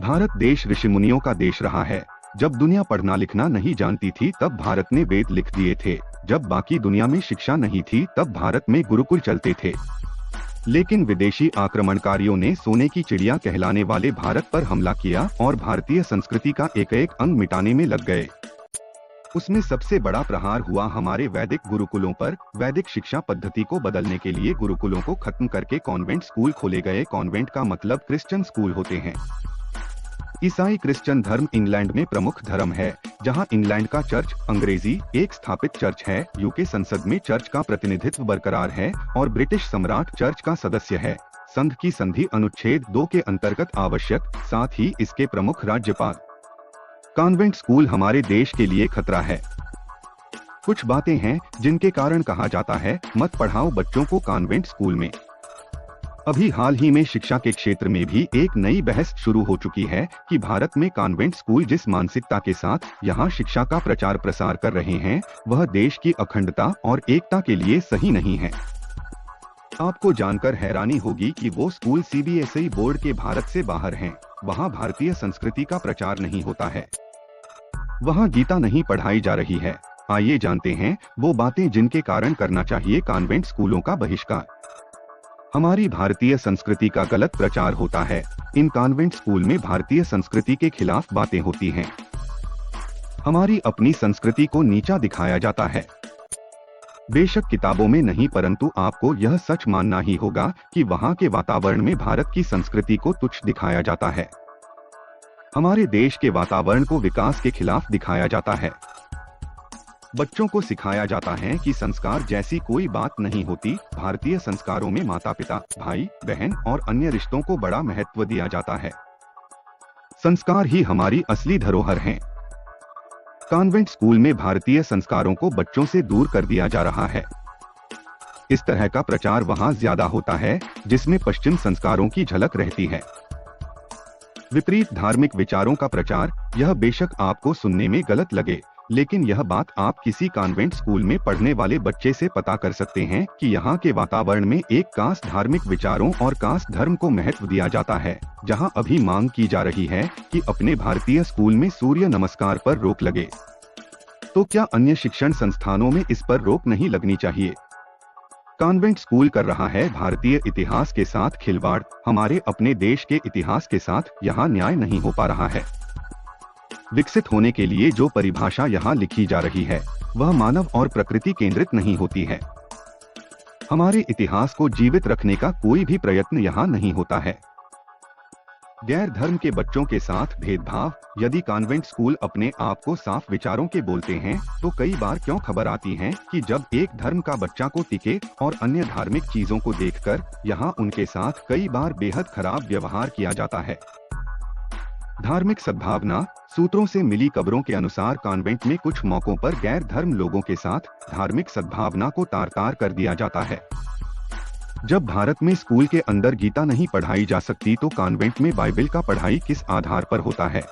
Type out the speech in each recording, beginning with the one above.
भारत देश ऋषि मुनियों का देश रहा है। जब दुनिया पढ़ना लिखना नहीं जानती थी तब भारत ने वेद लिख दिए थे। जब बाकी दुनिया में शिक्षा नहीं थी तब भारत में गुरुकुल चलते थे। लेकिन विदेशी आक्रमणकारियों ने सोने की चिड़िया कहलाने वाले भारत पर हमला किया और भारतीय संस्कृति का एक एक अंग मिटाने में लग गए। उसमें सबसे बड़ा प्रहार हुआ हमारे वैदिक गुरुकुलों पर। वैदिक शिक्षा पद्धति को बदलने के लिए गुरुकुलों को खत्म करके कॉन्वेंट स्कूल खोले गए। कॉन्वेंट का मतलब क्रिश्चियन स्कूल होते हैं। ईसाई क्रिश्चियन धर्म इंग्लैंड में प्रमुख धर्म है, जहां इंग्लैंड का चर्च अंग्रेजी एक स्थापित चर्च है। यूके संसद में चर्च का प्रतिनिधित्व बरकरार है और ब्रिटिश सम्राट चर्च का सदस्य है। संघ की संधि अनुच्छेद 2 के अंतर्गत आवश्यक, साथ ही इसके प्रमुख राज्यपाल। कॉन्वेंट स्कूल हमारे देश के लिए खतरा है। कुछ बातें हैं जिनके कारण कहा जाता है मत पढ़ाओ बच्चों को कॉन्वेंट स्कूल में। अभी हाल ही में शिक्षा के क्षेत्र में भी एक नई बहस शुरू हो चुकी है कि भारत में कॉन्वेंट स्कूल जिस मानसिकता के साथ यहाँ शिक्षा का प्रचार प्रसार कर रहे हैं वह देश की अखंडता और एकता के लिए सही नहीं है। आपको जानकर हैरानी होगी कि वो स्कूल सीबीएसई बोर्ड के भारत से बाहर हैं। वहाँ भारतीय संस्कृति का प्रचार नहीं होता है, वहाँ गीता नहीं पढ़ाई जा रही है। आइए जानते हैं वो बातें जिनके कारण करना चाहिए कॉन्वेंट स्कूलों का बहिष्कार। हमारी भारतीय संस्कृति का गलत प्रचार होता है। इन कॉन्वेंट स्कूल में भारतीय संस्कृति के खिलाफ बातें होती हैं। हमारी अपनी संस्कृति को नीचा दिखाया जाता है। बेशक किताबों में नहीं, परंतु आपको यह सच मानना ही होगा कि वहाँ के वातावरण में भारत की संस्कृति को तुच्छ दिखाया जाता है। हमारे देश के वातावरण को विकास के खिलाफ दिखाया जाता है। बच्चों को सिखाया जाता है कि संस्कार जैसी कोई बात नहीं होती। भारतीय संस्कारों में माता पिता, भाई बहन और अन्य रिश्तों को बड़ा महत्व दिया जाता है। संस्कार ही हमारी असली धरोहर हैं। कॉन्वेंट स्कूल में भारतीय संस्कारों को बच्चों से दूर कर दिया जा रहा है। इस तरह का प्रचार वहां ज्यादा होता है जिसमें पश्चिम संस्कारों की झलक रहती है। विपरीत धार्मिक विचारों का प्रचार, यह बेशक आपको सुनने में गलत लगे, लेकिन यह बात आप किसी कॉन्वेंट स्कूल में पढ़ने वाले बच्चे से पता कर सकते हैं कि यहाँ के वातावरण में एक कास्ट धार्मिक विचारों और कास्ट धर्म को महत्व दिया जाता है। जहाँ अभी मांग की जा रही है कि अपने भारतीय स्कूल में सूर्य नमस्कार पर रोक लगे, तो क्या अन्य शिक्षण संस्थानों में इस पर रोक नहीं लगनी चाहिए? कॉन्वेंट स्कूल कर रहा है भारतीय इतिहास के साथ खिलवाड़। हमारे अपने देश के इतिहास के साथ यहाँ न्याय नहीं हो पा रहा है। विकसित होने के लिए जो परिभाषा यहाँ लिखी जा रही है वह मानव और प्रकृति केंद्रित नहीं होती है। हमारे इतिहास को जीवित रखने का कोई भी प्रयत्न यहाँ नहीं होता है। गैर धर्म के बच्चों के साथ भेदभाव। यदि कॉन्वेंट स्कूल अपने आप को साफ विचारों के बोलते हैं तो कई बार क्यों खबर आती है कि जब एक धर्म का बच्चा को टीके और अन्य धार्मिक चीजों को देखकर यहाँ उनके साथ कई बार बेहद खराब व्यवहार किया जाता है। धार्मिक सद्भावना। सूत्रों से मिली खबरों के अनुसार कॉन्वेंट में कुछ मौकों पर गैर धर्म लोगों के साथ धार्मिक सद्भावना को तार-तार कर दिया जाता है। जब भारत में स्कूल के अंदर गीता नहीं पढ़ाई जा सकती तो कॉन्वेंट में बाइबल का पढ़ाई किस आधार पर होता है?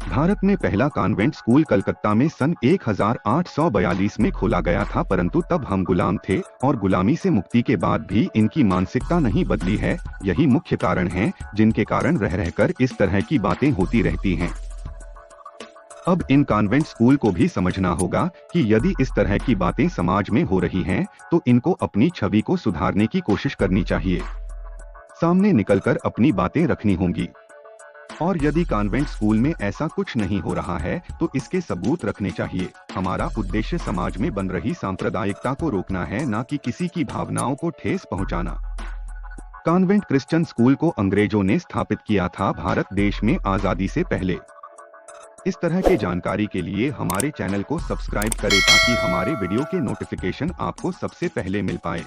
भारत में पहला कॉन्वेंट स्कूल कलकत्ता में सन 1842 में खोला गया था, परंतु तब हम गुलाम थे और गुलामी से मुक्ति के बाद भी इनकी मानसिकता नहीं बदली है। यही मुख्य कारण हैं जिनके कारण रह रहकर इस तरह की बातें होती रहती हैं। अब इन कॉन्वेंट स्कूल को भी समझना होगा कि यदि इस तरह की बातें समाज में हो रही हैं, तो इनको अपनी छवि को सुधारने की कोशिश करनी चाहिए। सामने निकलकर अपनी बातें रखनी होंगी। और यदि कॉन्वेंट स्कूल में ऐसा कुछ नहीं हो रहा है तो इसके सबूत रखने चाहिए। हमारा उद्देश्य समाज में बन रही सांप्रदायिकता को रोकना है, न कि किसी की भावनाओं को ठेस पहुंचाना। कॉन्वेंट क्रिश्चियन स्कूल को अंग्रेजों ने स्थापित किया था भारत देश में आजादी से पहले। इस तरह की जानकारी के लिए हमारे चैनल को सब्सक्राइब करें ताकि हमारे वीडियो के नोटिफिकेशन आपको सबसे पहले मिल पाए।